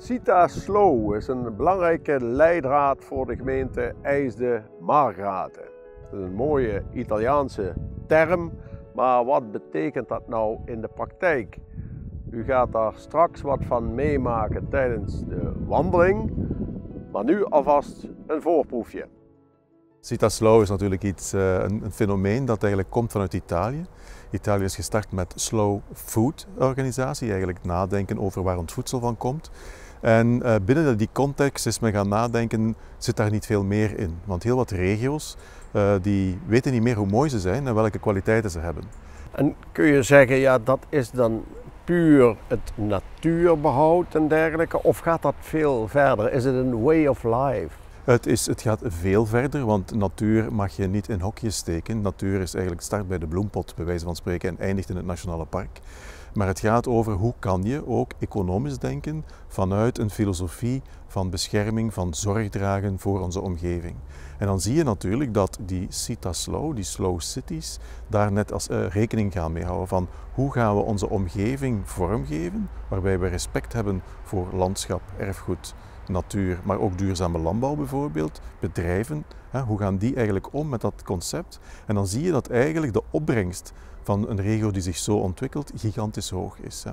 Sita Slow is een belangrijke leidraad voor de gemeente IJsden-Margraten. Dat is een mooie Italiaanse term, maar wat betekent dat nou in de praktijk? U gaat daar straks wat van meemaken tijdens de wandeling, maar nu alvast een voorproefje. Sita Slow is natuurlijk een fenomeen dat eigenlijk komt vanuit Italië. Italië is gestart met Slow Food organisatie, eigenlijk nadenken over waar ons voedsel van komt. En binnen die context is men gaan nadenken, zit daar niet veel meer in? Want heel wat regio's die weten niet meer hoe mooi ze zijn en welke kwaliteiten ze hebben. En kun je zeggen, ja, dat is dan puur het natuurbehoud en dergelijke, of gaat dat veel verder? Is het een way of life? Het gaat veel verder, want natuur mag je niet in hokjes steken. Natuur is eigenlijk start bij de bloempot, bij wijze van spreken, en eindigt in het nationale park. Maar het gaat over hoe kan je ook economisch denken vanuit een filosofie van bescherming, van zorg dragen voor onze omgeving. En dan zie je natuurlijk dat die Sita Slow, die slow cities, daar net als rekening gaan mee houden van hoe gaan we onze omgeving vormgeven, waarbij we respect hebben voor landschap, erfgoed, natuur, maar ook duurzame landbouw bijvoorbeeld, bedrijven. Hoe gaan die eigenlijk om met dat concept? En dan zie je dat eigenlijk de opbrengst van een regio die zich zo ontwikkelt gigantisch hoog is.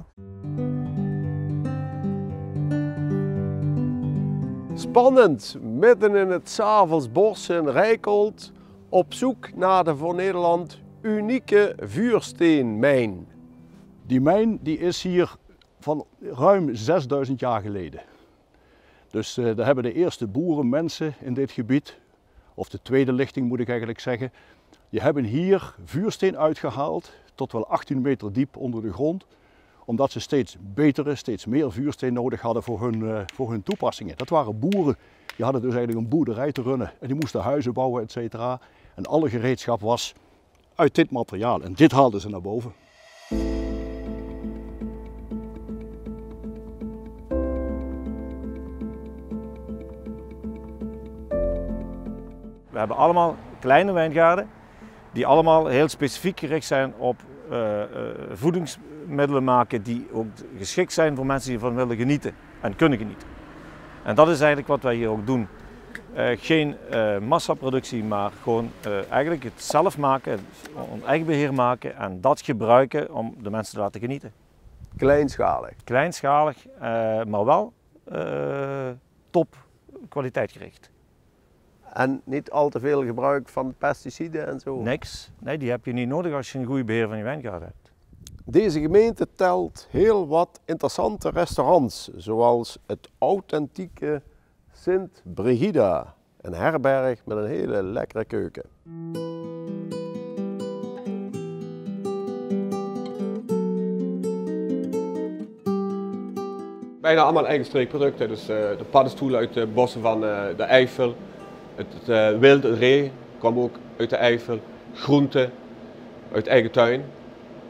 Spannend, midden in het Savelsbos in Rijkold, op zoek naar de voor Nederland unieke vuursteenmijn. Die mijn die is hier van ruim 6000 jaar geleden. Dus daar hebben de eerste boerenmensen in dit gebied, of de tweede lichting moet ik eigenlijk zeggen, die hebben hier vuursteen uitgehaald tot wel 18 meter diep onder de grond, omdat ze steeds betere, steeds meer vuursteen nodig hadden voor hun toepassingen. Dat waren boeren, die hadden dus eigenlijk een boerderij te runnen en die moesten huizen bouwen, etc. En alle gereedschap was uit dit materiaal en dit haalden ze naar boven. We hebben allemaal kleine wijngaarden die allemaal heel specifiek gericht zijn op voedingsmiddelen maken die ook geschikt zijn voor mensen die ervan willen genieten en kunnen genieten. En dat is eigenlijk wat wij hier ook doen. Geen massaproductie, maar gewoon eigenlijk het zelf maken, ons eigen beheer maken en dat gebruiken om de mensen te laten genieten. Kleinschalig. Kleinschalig, maar wel top kwaliteitgericht. En niet al te veel gebruik van pesticiden en zo? Niks. Nee, die heb je niet nodig als je een goede beheer van je wijngaard hebt. Deze gemeente telt heel wat interessante restaurants, zoals het authentieke Sint Brigida, een herberg met een hele lekkere keuken. Bijna allemaal eigen streekproducten, dus de paddenstoelen uit de bossen van de Eifel. Het wilde ree kwam ook uit de Eifel, groenten uit eigen tuin.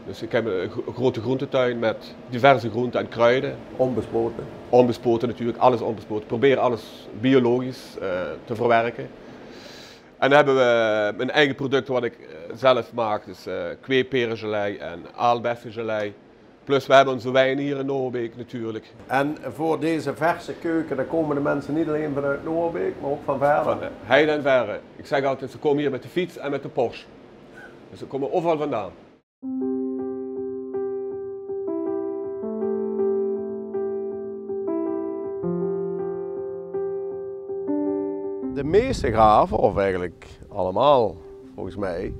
Dus ik heb een grote groentetuin met diverse groenten en kruiden. Onbespoten? Onbespoten natuurlijk, alles onbespoten. Probeer alles biologisch te verwerken. En dan hebben we mijn eigen producten wat ik zelf maak, dus kweeperengelei en aalbessengelei. Plus we hebben onze wijn hier in Noorbeek natuurlijk. En voor deze verse keuken, daar komen de mensen niet alleen vanuit Noorbeek, maar ook van verder? Van heide en verre. Ik zeg altijd, ze komen hier met de fiets en met de Porsche. Dus ze komen overal vandaan. De meeste graven, of eigenlijk allemaal volgens mij,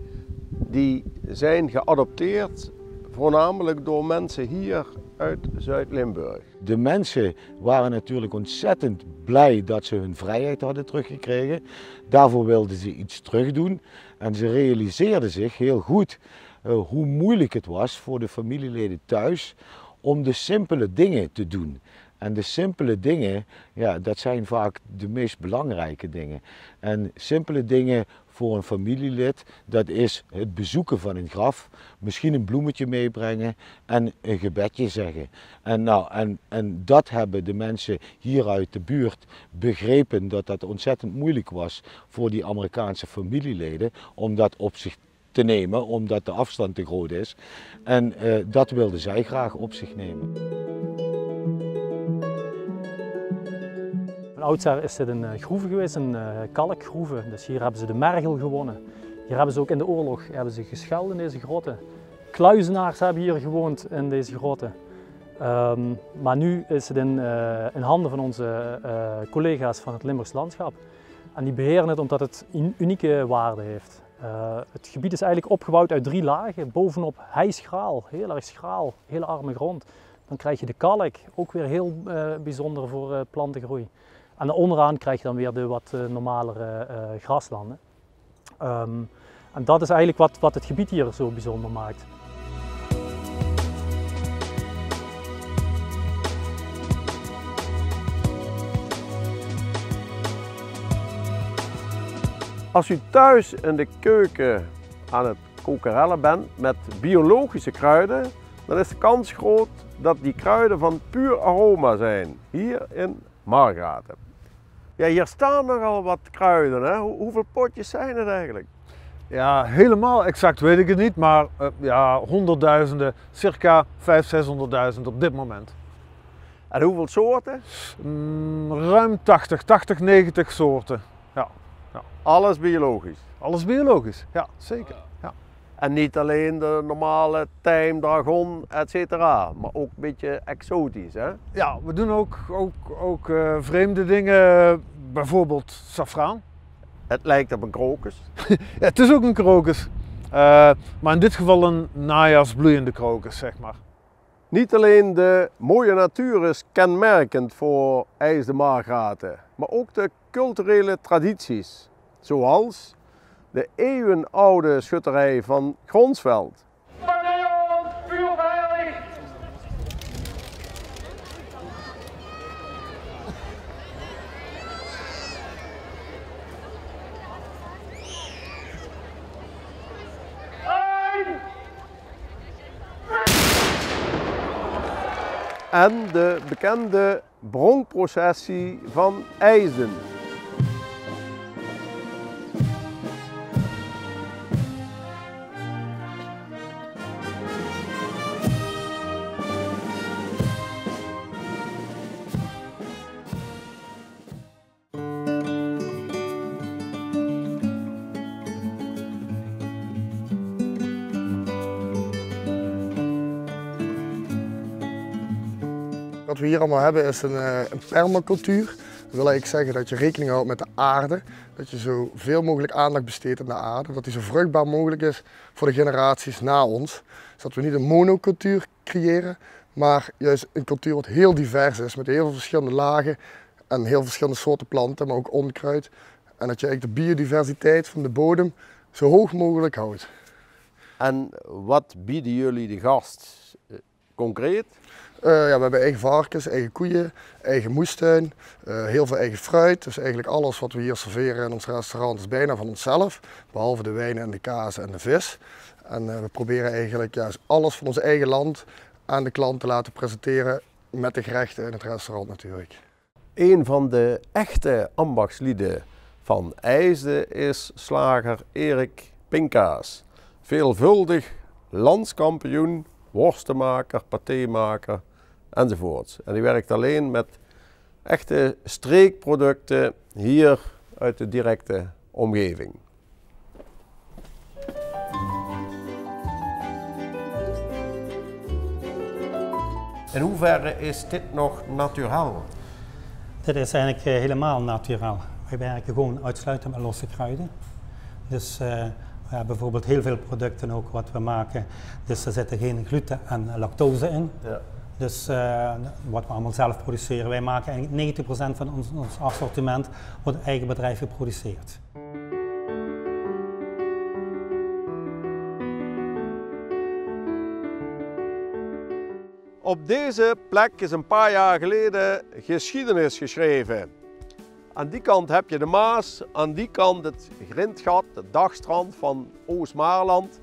die zijn geadopteerd voornamelijk door mensen hier uit Zuid-Limburg. De mensen waren natuurlijk ontzettend blij dat ze hun vrijheid hadden teruggekregen. Daarvoor wilden ze iets terugdoen en ze realiseerden zich heel goed hoe moeilijk het was voor de familieleden thuis om de simpele dingen te doen. En de simpele dingen, ja, dat zijn vaak de meest belangrijke dingen. En simpele dingen voor een familielid, dat is het bezoeken van een graf, misschien een bloemetje meebrengen en een gebedje zeggen. En dat hebben de mensen hier uit de buurt begrepen, dat dat ontzettend moeilijk was voor die Amerikaanse familieleden om dat op zich te nemen, omdat de afstand te groot is. En dat wilden zij graag op zich nemen. oudsher is dit een groeve geweest, een kalkgroeve. Dus hier hebben ze de mergel gewonnen. Hier hebben ze ook in de oorlog gescheld in deze grotten. Kluizenaars hebben hier gewoond in deze grotten. Maar nu is het in handen van onze collega's van het Limburgs Landschap. En die beheren het omdat het unieke waarde heeft. Het gebied is eigenlijk opgebouwd uit 3 lagen. Bovenop heischraal, heel erg schraal, hele arme grond. Dan krijg je de kalk, ook weer heel bijzonder voor plantengroei. En onderaan krijg je dan weer de wat normalere graslanden. En dat is eigenlijk wat het gebied hier zo bijzonder maakt. Als u thuis in de keuken aan het kokerellen bent met biologische kruiden, dan is de kans groot dat die kruiden van puur aroma zijn, hier in Margraten. Ja, hier staan nogal wat kruiden, hè? Hoeveel potjes zijn het eigenlijk? Ja, helemaal exact weet ik het niet, maar ja, honderdduizenden, circa 500.000, 600.000 op dit moment. En hoeveel soorten? Ruim 80, 90 soorten. Ja. Alles biologisch? Alles biologisch, ja zeker. Ja. En niet alleen de normale tijm, dragon, etc. maar ook een beetje exotisch, hè? Ja, we doen ook vreemde dingen, bijvoorbeeld safraan. Het lijkt op een krokus. Ja, het is ook een krokus, maar in dit geval een najaarsbloeiende krokus, zeg maar. Niet alleen de mooie natuur is kenmerkend voor IJs de Margraten, maar ook de culturele tradities. Zoals de eeuwenoude schutterij van Gronsveld. En de bekende bronkprocessie van IJsden. Wat we hier allemaal hebben is een permacultuur. Dat wil eigenlijk zeggen dat je rekening houdt met de aarde. Dat je zoveel mogelijk aandacht besteedt aan de aarde. Dat die zo vruchtbaar mogelijk is voor de generaties na ons. Zodat we niet een monocultuur creëren, maar juist een cultuur wat heel divers is. Met heel veel verschillende lagen en heel verschillende soorten planten, maar ook onkruid. En dat je eigenlijk de biodiversiteit van de bodem zo hoog mogelijk houdt. En wat bieden jullie de gast concreet? Ja, we hebben eigen varkens, eigen koeien, eigen moestuin, heel veel eigen fruit. Dus eigenlijk alles wat we hier serveren in ons restaurant is bijna van onszelf. Behalve de wijnen en de kaas en de vis. En we proberen eigenlijk alles van ons eigen land aan de klant te laten presenteren met de gerechten in het restaurant natuurlijk. Een van de echte ambachtslieden van IJsden is slager Erik Pinkaas. Veelvuldig landskampioen, worstenmaker, patémaker enzovoorts. En die werkt alleen met echte streekproducten hier uit de directe omgeving. In hoeverre is dit nog naturaal? Dit is eigenlijk helemaal naturaal. Wij werken gewoon uitsluitend met losse kruiden. Dus we hebben bijvoorbeeld heel veel producten ook wat we maken. Dus er zitten geen gluten en lactose in. Ja. Dus wat we allemaal zelf produceren. Wij maken eigenlijk 90% van ons assortiment wordt eigen bedrijf geproduceerd. Op deze plek is een paar jaar geleden geschiedenis geschreven. Aan die kant heb je de Maas, aan die kant het grindgat, het dagstrand van Oost-Maarland.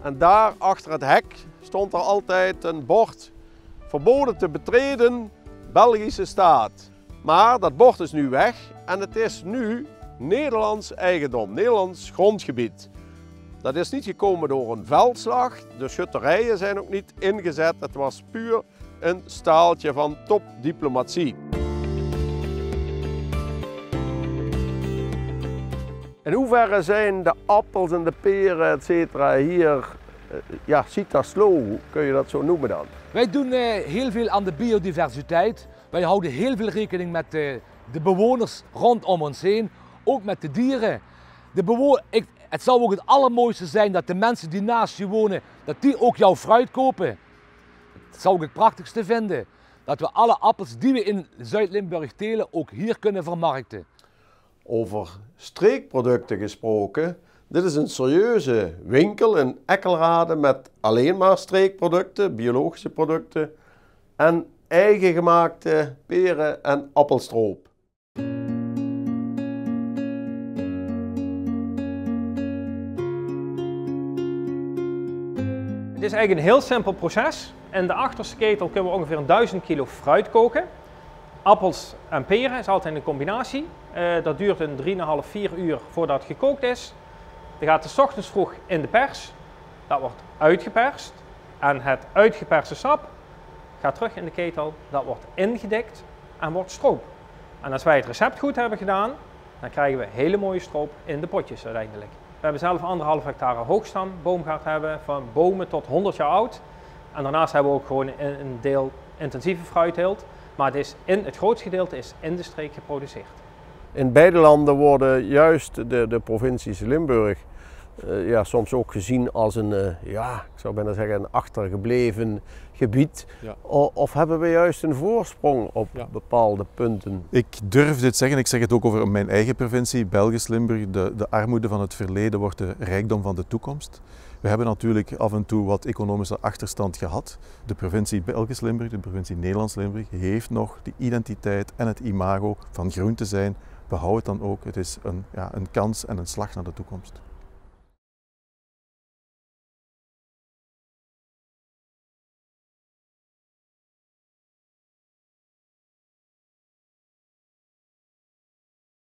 En daar achter het hek stond er altijd een bord: verboden te betreden, Belgische staat. Maar dat bord is nu weg en het is nu Nederlands eigendom, Nederlands grondgebied. Dat is niet gekomen door een veldslag, de schutterijen zijn ook niet ingezet, het was puur een staaltje van topdiplomatie. In hoeverre zijn de appels en de peren etc. hier Citaslow, kun je dat zo noemen dan? Wij doen heel veel aan de biodiversiteit. Wij houden heel veel rekening met de bewoners rondom ons heen, ook met de dieren. Het zou ook het allermooiste zijn dat de mensen die naast je wonen, dat die ook jouw fruit kopen. Dat zou ik het prachtigste vinden. Dat we alle appels die we in Zuid-Limburg telen ook hier kunnen vermarkten. Over streekproducten gesproken, dit is een serieuze winkel in Eckelrade met alleen maar streekproducten, biologische producten en eigen gemaakte peren- en appelstroop. Het is eigenlijk een heel simpel proces. In de achterste ketel kunnen we ongeveer 1000 kilo fruit koken. Appels en peren is altijd een combinatie. Dat duurt een 3,5-4 uur voordat het gekookt is. Dan gaat het 's ochtends vroeg in de pers. Dat wordt uitgeperst. En het uitgeperste sap gaat terug in de ketel. Dat wordt ingedikt en wordt stroop. En als wij het recept goed hebben gedaan, dan krijgen we hele mooie stroop in de potjes uiteindelijk. We hebben zelf 1,5 hectare hoogstandboomgaard hebben, van bomen tot 100 jaar oud. En daarnaast hebben we ook gewoon een deel intensieve fruitteelt. Maar het grootste gedeelte is in de streek geproduceerd. In beide landen worden juist de provincies Limburg soms ook gezien als een, ik zou bijna zeggen, een achtergebleven gebied. Ja. Of hebben we juist een voorsprong op bepaalde punten? Ik durf dit zeggen, ik zeg het ook over mijn eigen provincie, Belgisch Limburg. De armoede van het verleden wordt de rijkdom van de toekomst. We hebben natuurlijk af en toe wat economische achterstand gehad. De provincie Belgisch Limburg, de provincie Nederlands Limburg heeft nog de identiteit en het imago van groen te zijn. Behoud het dan ook, het is een kans en een slag naar de toekomst.